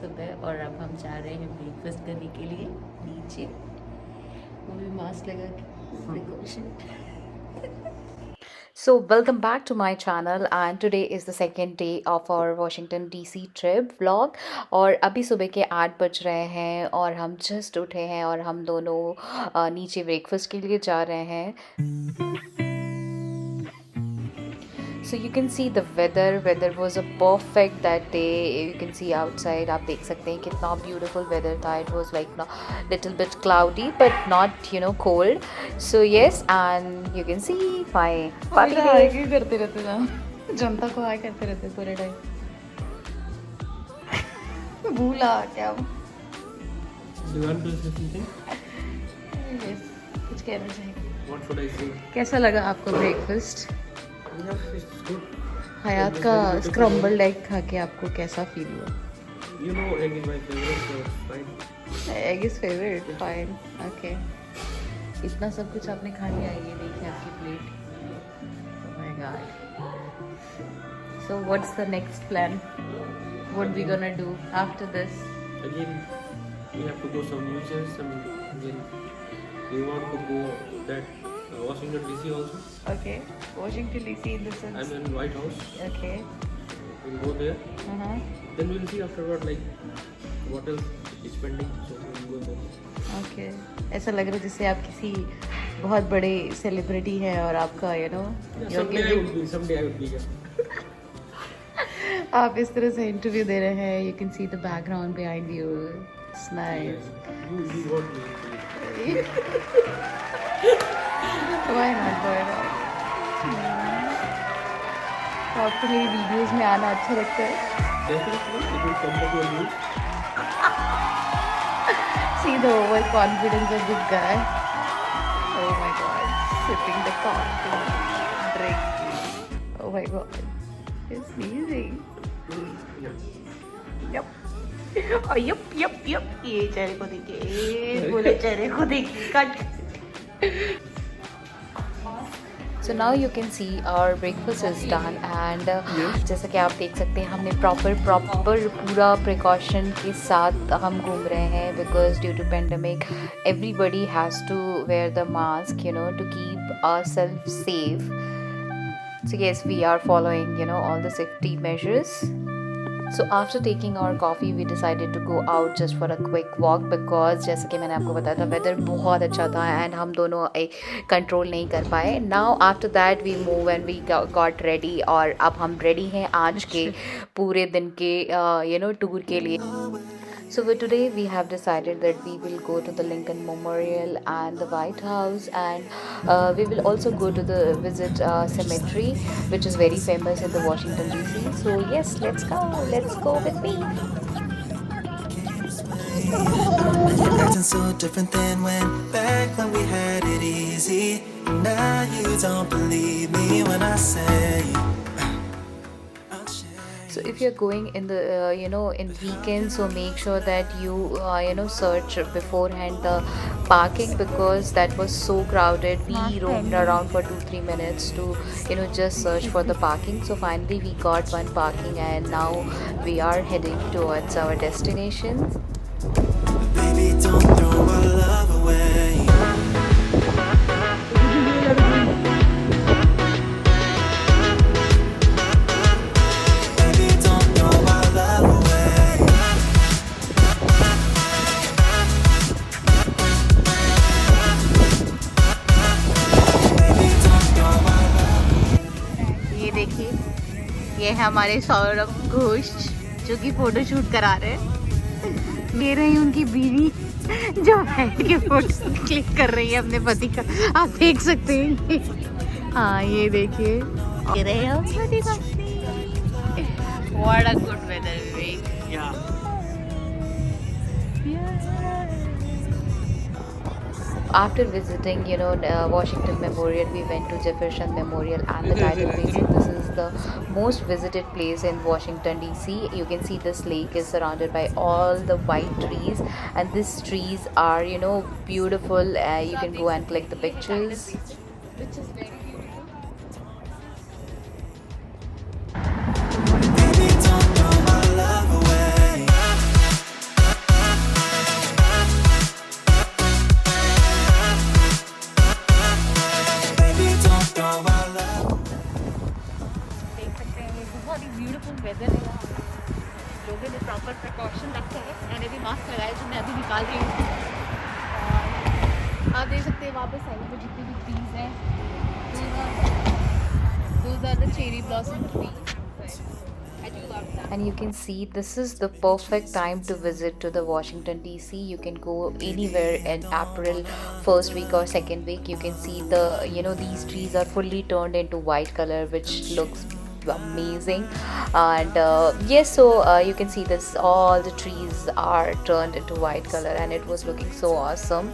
सुबह और अब हम जा रहे हैं ब्रेकफास्ट करने के लिए नीचे, वो भी मास्क लगा के precaution. So, welcome back to my channel, and today is the second day of our Washington DC trip vlog। और अभी सुबह के 8 बज रहे हैं और हम जस्ट उठे हैं और हम दोनों नीचे ब्रेकफास्ट के लिए जा रहे हैं। So you can see the weather was a perfect that day। You can see outside, आप देख सकते हैं कितना beautiful weather था। It was like little bit cloudy but not cold। So yes, and you can see my party day। क्यों करते रहते ना, जनता को हाय करते रहते पूरे टाइम। भूला क्या? Do you want to say something? Yes, कुछ कहना चाहिए। What should I say? कैसा लगा आपको ब्रेकफास्ट? Yeah, it's good. हयात का स्क्रम्बल्ड एग खा के आपको कैसा फील हुआ? You know, egg is my favorite, so it's fine. Egg is favourite, fine, okay. इतना सब कुछ आपने खा लिया, ये देखिए आपकी प्लेट। Oh my god. So what's the next plan? What we gonna do after this? Again, we have to go some museums. Again, we want to go that Washington DC also. Okay, Washington DC in the I'm sense. in White House. Okay, We'll go there. हाँ, Then we'll see afterward like what else is pending. So we'll go there. Okay. ऐसा लग रहा है जैसे आप किसी बहुत बड़े सेलिब्रिटी हैं और आपका Yeah, someday I would be. Someday I would be here. आप इस तरह से इंटरव्यू दे रहे हैं। You can see the background behind you, it's nice. You want me? Why not? Why not? तो आपको मेरी वीडियोस में आना अच्छा लगता है? Definitely, it will come back to you. See the overconfidence of this guy. Oh my god, sipping the coffee, drink. Oh my god, it's sneezing. Yup. Oh, yup. ये चेहरे को देखिए, बोले चेहरे को देखिए, cut. So now you can see our breakfast is done and जैसा कि आप देख सकते हैं हमने प्रॉपर पूरा प्रिकॉशन के साथ हम घूम रहे हैं because due to pandemic everybody has to wear the mask to keep ourselves safe। So yes, we are following all the safety measures। So after taking our coffee we decided to go out just for a quick walk because जैसे कि मैंने आपको बताया था weather बहुत अच्छा था and हम दोनों कंट्रोल नहीं कर पाए। Now after that we move and we got ready और अब हम ready हैं आज के पूरे दिन के टूर के लिए। So for today we have decided that we will go to the Lincoln Memorial and the White House, and we will also go to the visit cemetery which is very famous in the Washington DC। So yes, let's go with me। Acting so different than back when we had it easy. Now you don't believe me when I say So if you're going in the in weekends, so make sure that you search beforehand the parking because that was so crowded। We roamed around for 2-3 minutes to just search for the parking। So finally we got one parking and now we are heading towards our destination। baby, don't throw our love away. Baby, don't throw our love away. Baby, don't throw our love ये देखिए, ये है हमारे सौरभ घोष जो कि photo shoot करा रहे हैं। ले रही उनकी बीवी जो बैठ के फोटो क्लिक कर रही है अपने पति का, आप देख सकते हैं। हाँ ये देखिए, ये रहे हो पति पत्नी। What a good weather, Vivek। Yeah. After visiting Washington Memorial, we went to Jefferson Memorial and the Tidal Basin। This is the most visited place in Washington DC। You can see this lake is surrounded by all the white trees and these trees are beautiful। You can go and click the pictures। Which is very beautiful। Baby, don't throw our love away. मालूम weather है यहाँ, लोगों ने proper precaution रखा है। मैंने भी mask लगाया जो मैं अभी निकाल रही हूँ। और आप देख सकते हैं वहाँ पे साइड में जितनी भी ट्रीज हैं, those are the cherry blossom trees. I do love that. And you can see this is the perfect time to visit to the Washington DC. You can go anywhere in April first week or second week. You can see these trees are fully turned into white color, which looks amazing. And yes, so you can see this, all the trees are turned into white color, and it was looking so awesome.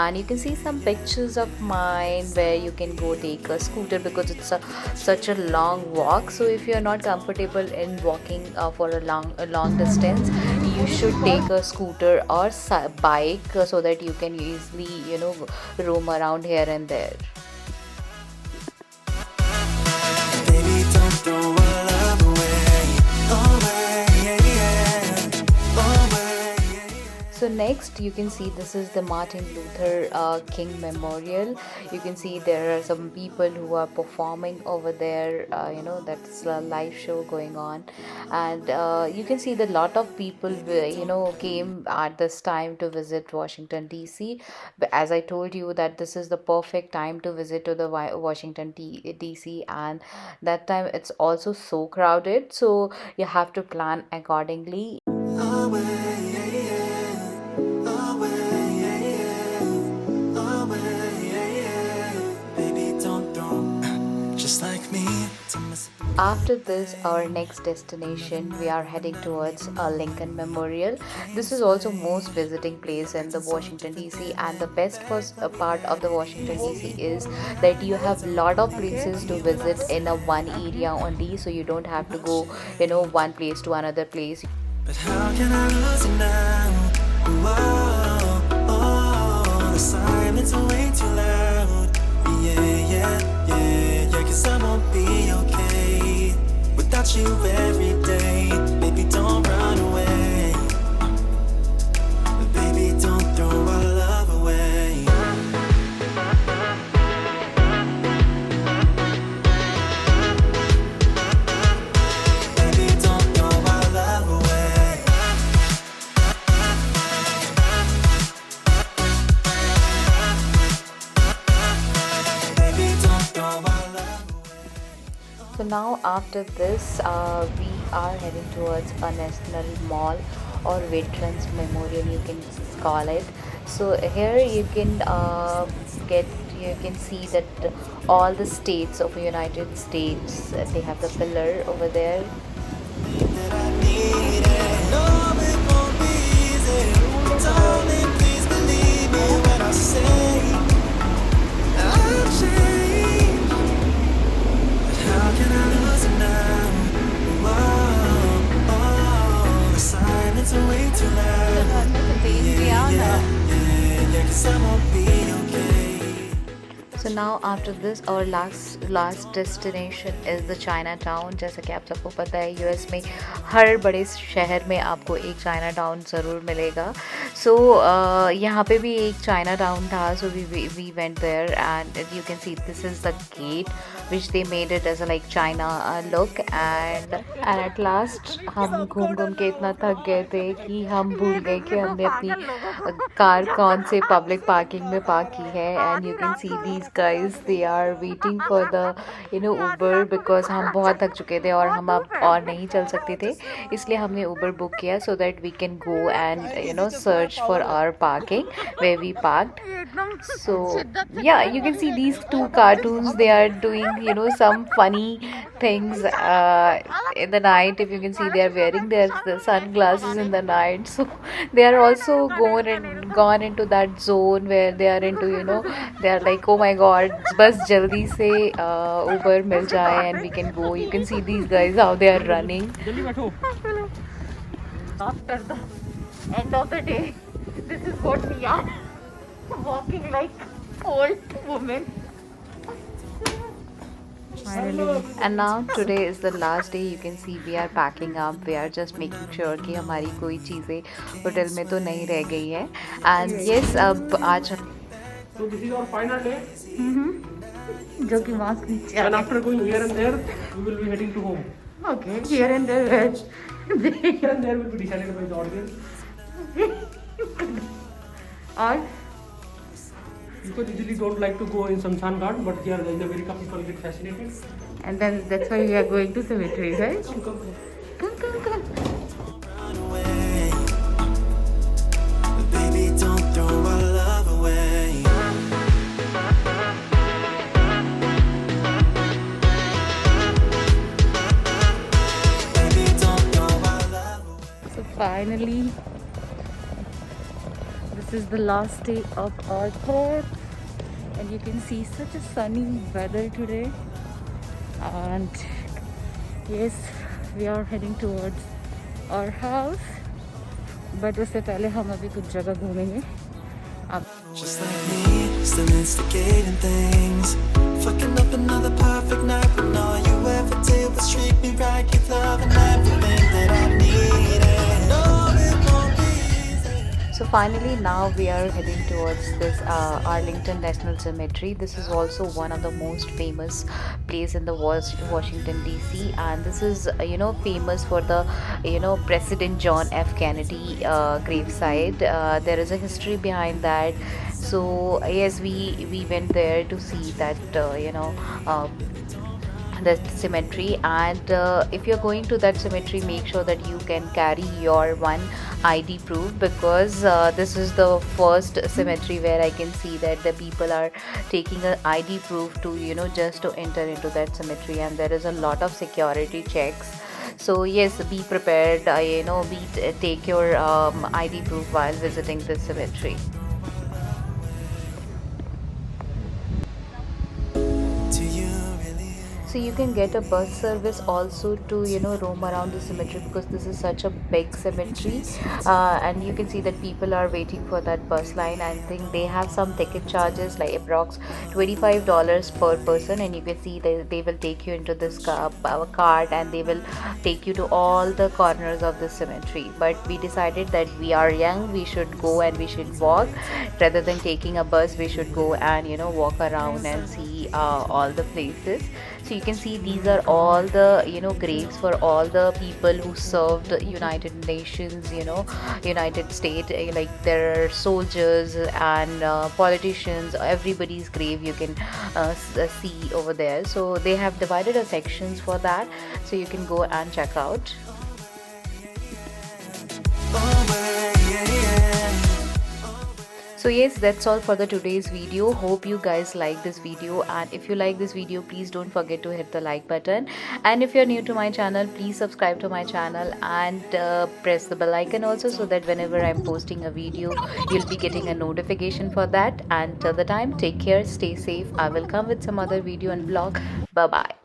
And you can see some pictures of mine where you can go take a scooter, because it's such a long walk. So if you are not comfortable in walking for a long distance, you should take a scooter or bike, so that you can easily roam around here and there. Baby, don't throw our love away, away, yeah, yeah, away, yeah, yeah. So next you can see this is the Martin Luther King Memorial. You can see there are some people who are performing over there. That's a live show going on, and you can see that a lot of people came at this time to visit Washington DC. But as I told you that this is the perfect time to visit to the Washington DC, and that time it's also so crowded, so you have to plan accordingly. Away, yeah, yeah, away, yeah, yeah, away, yeah, yeah. Baby, don't throw just like me to miss. After this, our next destination, we are heading towards Lincoln Memorial. This is also most visiting place in the Washington DC, and the best part of the Washington DC is that you have lot of places to visit in a one area only, so you don't have to go one place to another place. But how can I lose you now? Whoa, oh, the silence is way too loud. Yeah, yeah, yeah, yeah, 'cause I won't be okay without you every day. Baby, don't run away. Baby, don't throw our love away. Baby, don't throw our love away. Baby, don't throw our love away. So now after this, we are heading towards a national mall or Veterans Memorial, you can call it. So here you can you can see that all the states of the United States, they have the pillar over there. That I need it. No, it won't be easy. Darling, please believe me when I say I'll change. But how can I lose it now? Whoa, oh, the silence is way too loud. Yeah, yeah, 'cause I won't be okay. So now after this, our last destination is the Chinatown. जैसा कि आप सबको पता है, US में हर बड़े शहर में आपको एक चाइना टाउन ज़रूर मिलेगा. So यहाँ पे भी एक चाइना टाउन था. So we went there, and you can see this is the gate which they made it as a like China look, and at last हम घूम के इतना थक गए थे कि हम भूल गए कि हमने अपनी कार कौन से पब्लिक पार्किंग में पार्क की है. And you can see these guys, they are waiting for the Uber, because हम बहुत थक चुके थे और हम अब और नहीं चल सकते थे, इसलिए हमने Uber बुक किया so that we can go and search for our parking where we parked. So yeah, you can see these two cartoons, they are doing some funny things in the night. If you can see, they are wearing their sunglasses in the night, so they are also gone into that zone where they are into they are like, oh my god, bus jaldi se Uber mil jaye and we can go. You can see these guys how they are running. After the end of the day, this is what we are, walking like old women. And now today is the last day. You can see we are packing up. We are just making sure कि हमारी कोई चीज़ें hotel में तो नहीं रह गई है. And yes, अब आज So this is our final day. जो कि मास्क नीचे And after going here and there, we will be heading to home. Okay, here and there. Here and there will be decided by the audience. Or People usually don't like to go in Samsan Ghat, but here in America people get fascinated. and then that's why we are going to cemetery, right? Come, come, come. Come, come, come. Run away. But baby, don't throw our love away. Baby, don't throw our love away. So finally, this is the last day of our trip, and you can see such a sunny weather today. And yes, we are heading towards our house. But उससे पहले हम अभी कुछ जगह घूमेंगे. अब Just like me, still instigating things. Fucking up another perfect night when all you ever did was treat me right. Give love and everything that I needed. No, it won't be easy. So finally now we are heading towards this Arlington National Cemetery. This is also one of the most famous place in the Washington DC, and this is famous for the President John F. Kennedy gravesite. There is a history behind that. So yes, we went there to see that the cemetery, and if you're going to that cemetery, make sure that you can carry your one ID proof, because this is the first cemetery where I can see that the people are taking an ID proof to just to enter into that cemetery, and there is a lot of security checks. So yes, be prepared, take your ID proof while visiting this cemetery. Do you really? So you can get a bus service also to roam around the cemetery, because this is such a big cemetery, and you can see that people are waiting for that bus line. I think they have some ticket charges like approx $25 per person, and you can see they will take you into this cart, and they will take you to all the corners of the cemetery. But we decided that we are young, we should go and we should walk rather than taking a bus. We should go and walk around and see all the places. So you can see these are all the graves for all the people who served United Nations, United States, like there are soldiers and politicians. Everybody's grave you can see over there. So they have divided a sections for that, so you can go and check out. So yes, that's all for the today's video. Hope you guys like this video, and if you like this video, please don't forget to hit the like button, and if you're new to my channel, please subscribe to my channel and press the bell icon also, so that whenever I'm posting a video, you'll be getting a notification for that. And till the time, take care, stay safe. I will come with some other video and vlog. Bye bye.